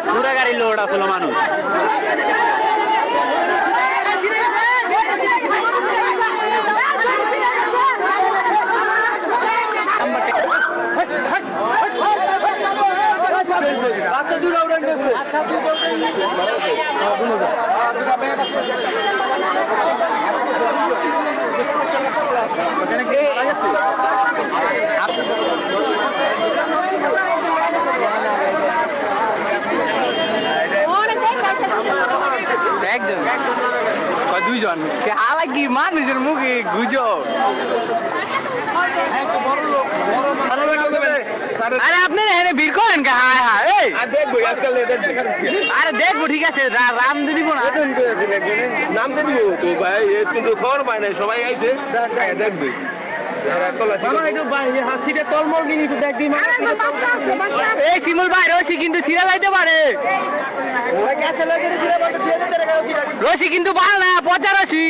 পুরা গাড়ি লোড আসলো মানুষ। একজন দুইজন কি মানুষের মুখে গুজো। আরে আপনি এখানে ভিড় করেন কে? হায় হায় দেখবো আরে দেখবো ঠিক আছে রাম দিয়ে দিব না নাম দিয়ে দিব তো ভাই কিন্তু খবর পায় না সবাই আইছে দেখবে এই শিমুল ভাই রশি কিন্তু ছিঁড়া যাইতে পারে। রশি কিন্তু ভালো না, পচা রশি।